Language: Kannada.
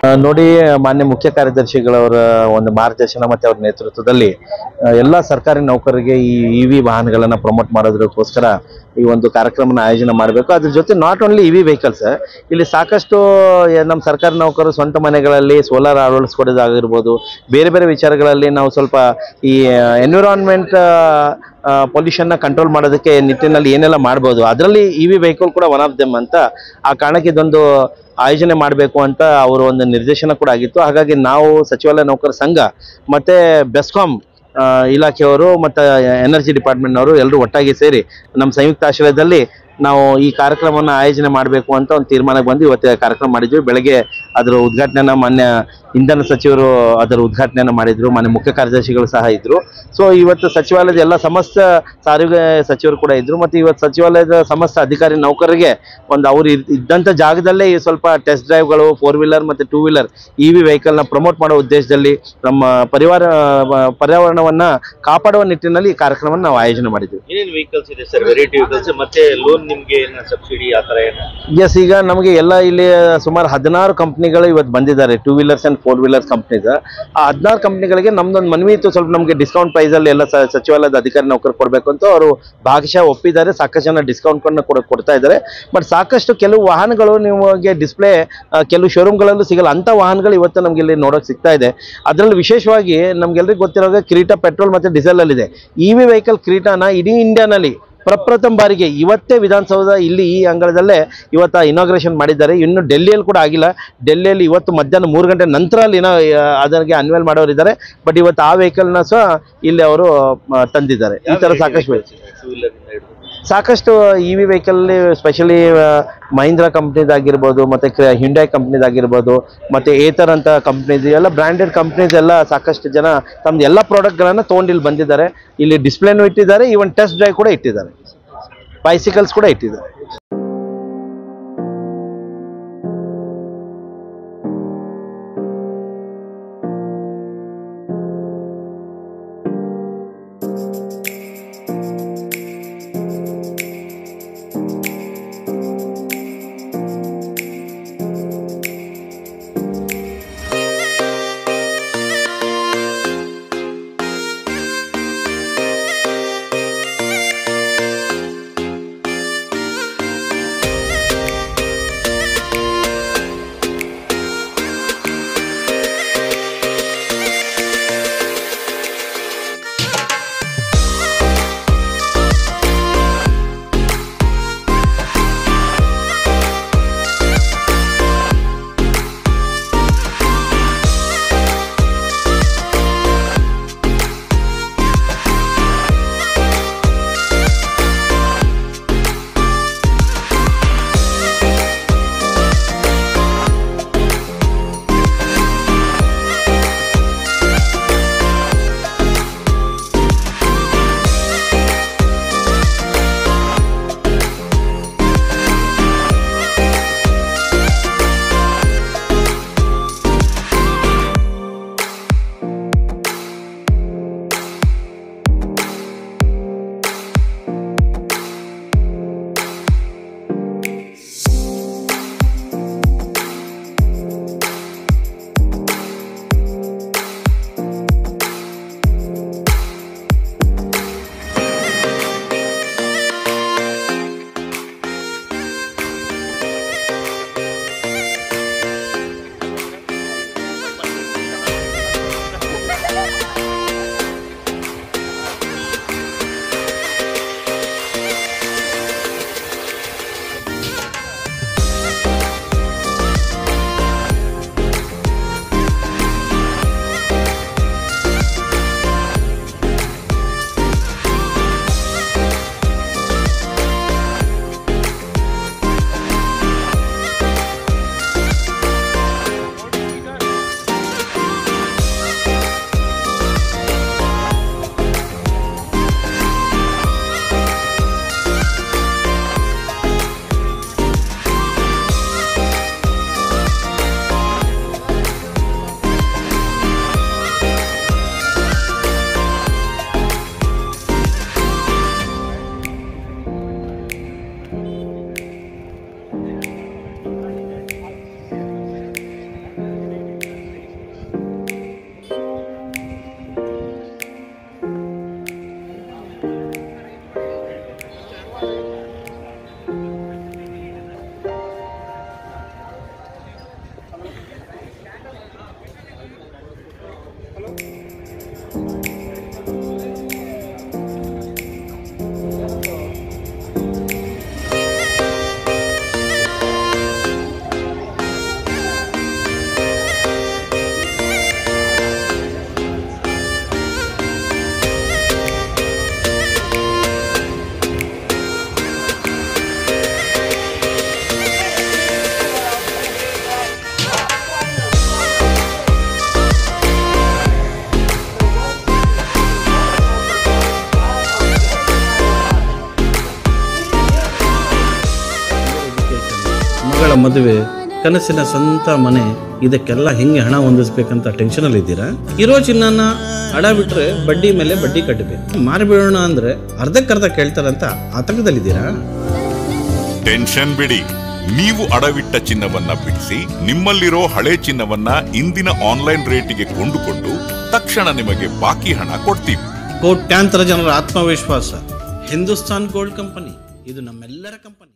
ನೋಡಿ, ಮಾನ್ಯ ಮುಖ್ಯ ಕಾರ್ಯದರ್ಶಿಗಳವರ ಒಂದು ಮಾರ್ಗದರ್ಶನ ಮತ್ತೆ ಅವ್ರ ನೇತೃತ್ವದಲ್ಲಿ ಎಲ್ಲ ಸರ್ಕಾರಿ ನೌಕರರಿಗೆ ಈ ಇವಿ ವಾಹನಗಳನ್ನ ಪ್ರಮೋಟ್ ಮಾಡೋದಕ್ಕೋಸ್ಕರ ಈ ಒಂದು ಕಾರ್ಯಕ್ರಮನ ಆಯೋಜನೆ ಮಾಡಬೇಕು. ಅದ್ರ ಜೊತೆ ನಾಟ್ ಓನ್ಲಿ ಇವಿ ವೆಹಿಕಲ್ಸ್, ಇಲ್ಲಿ ಸಾಕಷ್ಟು ನಮ್ಮ ಸರ್ಕಾರಿ ನೌಕರರು ಸ್ವಂತ ಮನೆಗಳಲ್ಲಿ ಸೋಲಾರ್ ಅಳವಡಿಸ್ಕೊಡೋದಾಗಿರ್ಬೋದು, ಬೇರೆ ಬೇರೆ ವಿಚಾರಗಳಲ್ಲಿ ನಾವು ಸ್ವಲ್ಪ ಈ ಎನ್ವಿರಾನ್ಮೆಂಟ್ ಪೊಲ್ಯೂಷನ್ನ ಕಂಟ್ರೋಲ್ ಮಾಡೋದಕ್ಕೆ ನಿಟ್ಟಿನಲ್ಲಿ ಏನೆಲ್ಲ ಮಾಡ್ಬೋದು, ಅದರಲ್ಲಿ ಇವಿ ವೆಹಿಕಲ್ ಕೂಡ ಒನ್ ಆಫ್ ದೆಮ್ ಅಂತ ಆ ಕಾರಣಕ್ಕೆ ಇದೊಂದು ಆಯೋಜನೆ ಮಾಡಬೇಕು ಅಂತ ಅವರು ಒಂದು ನಿರ್ದೇಶನ ಕೂಡ ಆಗಿತ್ತು. ಹಾಗಾಗಿ ನಾವು ಸಚಿವಾಲಯ ನೌಕರ ಸಂಘ ಮತ್ತೆ ಬೆಸ್ಕಾಂ ಇಲಾಖೆಯವರು ಮತ್ತು ಎನರ್ಜಿ ಡಿಪಾರ್ಟ್ಮೆಂಟ್ನವರು ಎಲ್ಲರೂ ಒಟ್ಟಾಗಿ ಸೇರಿ ನಮ್ಮ ಸಂಯುಕ್ತ ಆಶ್ರಯದಲ್ಲಿ ನಾವು ಈ ಕಾರ್ಯಕ್ರಮವನ್ನು ಆಯೋಜನೆ ಮಾಡಬೇಕು ಅಂತ ಒಂದು ತೀರ್ಮಾನಕ್ಕೆ ಬಂದು ಇವತ್ತು ಕಾರ್ಯಕ್ರಮ ಮಾಡಿದ್ವಿ. ಬೆಳಗ್ಗೆ ಅದರ ಉದ್ಘಾಟನೆನ ಮಾನ್ಯ ಇಂಧನ ಸಚಿವರು ಅದರ ಉದ್ಘಾಟನೆಯನ್ನು ಮಾಡಿದ್ರು, ಮಾನ್ಯ ಮುಖ್ಯ ಕಾರ್ಯದರ್ಶಿಗಳು ಸಹ ಇದ್ರು. ಸೊ ಇವತ್ತು ಸಚಿವಾಲಯದ ಎಲ್ಲ ಸಮಸ್ತ ಸಾರಿಗೆ ಸಚಿವರು ಕೂಡ ಇದ್ರು. ಮತ್ತು ಇವತ್ತು ಸಚಿವಾಲಯದ ಸಮಸ್ತ ಅಧಿಕಾರಿ ನೌಕರರಿಗೆ ಒಂದು ಅವರು ಇದ್ದಂಥ ಜಾಗದಲ್ಲೇ ಈ ಸ್ವಲ್ಪ ಟೆಸ್ಟ್ ಡ್ರೈವ್ಗಳು 4 ವೀಲರ್ ಮತ್ತು 2 ವೀಲರ್ ಇವಿ ವೆಹಿಕಲ್ನ ಪ್ರಮೋಟ್ ಮಾಡೋ ಉದ್ದೇಶದಲ್ಲಿ ನಮ್ಮ ಪರ್ಯಾವರಣವನ್ನ ಕಾಪಾಡುವ ನಿಟ್ಟಿನಲ್ಲಿ ಈ ಕಾರ್ಯಕ್ರಮವನ್ನು ನಾವು ಆಯೋಜನೆ ಮಾಡಿದ್ವಿ. ಏನೇನು ವೆಹಿಕಲ್ಸ್ ಇದೆ ಸರ್? ವೆರೈಟಿ ವೆಹಿಕಲ್ಸ್ ಮತ್ತೆ ಲೋನ್ ನಿಮಗೆ ಏನು ಸಬ್ಸಿಡಿ ಆ ಥರ ಏನು? ಎಸ್, ಈಗ ನಮಗೆ ಎಲ್ಲ ಇಲ್ಲಿ ಸುಮಾರು 16 ಕಂಪ್ನಿಗಳು ಇವತ್ತು ಬಂದಿದ್ದಾರೆ, 2 ವೀಲರ್ಸ್ ಆ್ಯಂಡ್ 4 ವೀಲರ್ಸ್ ಕಂಪ್ನೀಸ್. ಆ 16 ಕಂಪ್ನಿಗಳಿಗೆ ನಮ್ದೊಂದು ಮನವಿ ಇತ್ತು, ಸ್ವಲ್ಪ ನಮಗೆ ಡಿಸ್ಕೌಂಟ್ ಪ್ರೈಸಲ್ಲಿ ಎಲ್ಲ ಸಚಿವಾಲಯದ ಅಧಿಕಾರಿ ನೌಕರು ಕೊಡಬೇಕು ಅಂತ ಅವರು ಭಾಗಶಃ ಒಪ್ಪಿದ್ದಾರೆ. ಸಾಕಷ್ಟು ಜನ ಡಿಸ್ಕೌಂಟ್ಗಳನ್ನ ಕೊಡ್ತಾ ಇದ್ದಾರೆ. ಬಟ್ ಸಾಕಷ್ಟು ಕೆಲವು ವಾಹನಗಳು ನಿಮಗೆ ಡಿಸ್ಪ್ಲೇ ಕೆಲವು ಶೋರೂಮ್ಗಳಲ್ಲೂ ಸಿಗಲ್ಲ, ಅಂಥ ವಾಹನಗಳು ಇವತ್ತು ನಮ್ಗೆ ಇಲ್ಲಿ ನೋಡೋಕೆ ಸಿಗ್ತಾ ಇದೆ. ಅದರಲ್ಲಿ ವಿಶೇಷವಾಗಿ ನಮ್ಗೆಲ್ರಿಗೂ ಗೊತ್ತಿರೋ ಕ್ರೀಟಾ ಪೆಟ್ರೋಲ್ ಮತ್ತು ಡೀಸೆಲಲ್ಲಿದೆ. ಇವಿ ವೆಹಿಕಲ್ ಕ್ರೀಟಾನ ಇಡೀ ಇಂಡಿಯಾನಲ್ಲಿ ಪ್ರಪ್ರಥಮ ಬಾರಿಗೆ ಇವತ್ತೇ ವಿಧಾನಸೌಧ ಇಲ್ಲಿ ಈ ಅಂಗಳದಲ್ಲೇ ಇವತ್ತು ಇನಾಗ್ರೇಷನ್ ಮಾಡಿದ್ದಾರೆ. ಇನ್ನು ಡೆಲ್ಲಿಯಲ್ಲಿ ಕೂಡ ಆಗಿಲ್ಲ. ಡೆಲ್ಲಿಯಲ್ಲಿ ಇವತ್ತು ಮಧ್ಯಾಹ್ನ 3 ಗಂಟೆ ನಂತರ ಅಲ್ಲಿ ಅದಕ್ಕೆ ಅನ್ವೇಲ್ ಮಾಡೋರು ಇದ್ದಾರೆ. ಬಟ್ ಇವತ್ತು ಆ ವೆಹಿಕಲ್ನ ಸಹ ಇಲ್ಲಿ ಅವರು ತಂದಿದ್ದಾರೆ. ಈ ಥರ ಸಾಕಷ್ಟು ಇವಿ ವೆಹಿಕಲ್, ಸ್ಪೆಷಲಿ ಮಹೀಂದ್ರಾ ಕಂಪ್ನಿದಾಗಿರ್ಬೋದು, ಮತ್ತು ಹ್ಯುಂಡೈ ಕಂಪ್ನಿದಾಗಿರ್ಬೋದು, ಮತ್ತು ಏತರ್ ಅಂತ ಕಂಪ್ನೀಸ್, ಎಲ್ಲ ಬ್ರ್ಯಾಂಡೆಡ್ ಕಂಪ್ನೀಸ್ ಎಲ್ಲ ಸಾಕಷ್ಟು ಜನ ತಮ್ಮದು ಎಲ್ಲ ಪ್ರಾಡಕ್ಟ್ಗಳನ್ನು ತೊಗೊಂಡು ಇಲ್ಲಿ ಬಂದಿದ್ದಾರೆ. ಇಲ್ಲಿ ಡಿಸ್ಪ್ಲೇನೂ ಇಟ್ಟಿದ್ದಾರೆ, ಈವನ್ ಟೆಸ್ಟ್ ಡ್ರೈವ್ ಕೂಡ ಇಟ್ಟಿದ್ದಾರೆ, ಬೈಸಿಕಲ್ಸ್ ಕೂಡ ಇಟ್ಟಿದ್ದಾರೆ. ಮದುವೆ, ಕನಸಿನ ಸ್ವಂತ ಮನೆ, ಇದಕ್ಕೆಲ್ಲ ಹೆಂಗೆ ಹಣ ಹೊಂದಿಸ್ಬೇಕಂತ ಟೆನ್ಷನಲ್ಲಿ ಇದ್ದೀರಾ? ಇರೋ ಚಿನ್ನನ ಅಡ ಬಿಟ್ರೆ ಬಡ್ಡಿ ಮೇಲೆ ಬಡ್ಡಿ ಕಟ್ಟಬೇಕು. ಮಾರಿಬಿಡೋಣ ಅಂದ್ರೆ ಅರ್ಧಕ್ಕರ್ಧ ಕೇಳ್ತಾರಂತ ಆತಂಕದಲ್ಲಿದ್ದೀರಾ? ಟೆನ್ಷನ್ ಬಿಡಿ, ನೀವು ಅಡವಿಟ್ಟ ಚಿನ್ನವನ್ನ ಬಿಡಿಸಿ ನಿಮ್ಮಲ್ಲಿರೋ ಹಳೆ ಚಿನ್ನವನ್ನ ಇಂದಿನ ಆನ್ಲೈನ್ ರೇಟಿಗೆ ಕೊಂಡುಕೊಂಡು ತಕ್ಷಣ ನಿಮಗೆ ಬಾಕಿ ಹಣ ಕೊಡ್ತೀವಿ. ಕೋಟ್ಯಾಂತರ ಜನರ ಆತ್ಮವಿಶ್ವಾಸ ಹಿಂದೂಸ್ತಾನ್ ಗೋಲ್ಡ್ ಕಂಪನಿ, ಇದು ನಮ್ಮೆಲ್ಲರ ಕಂಪನಿ.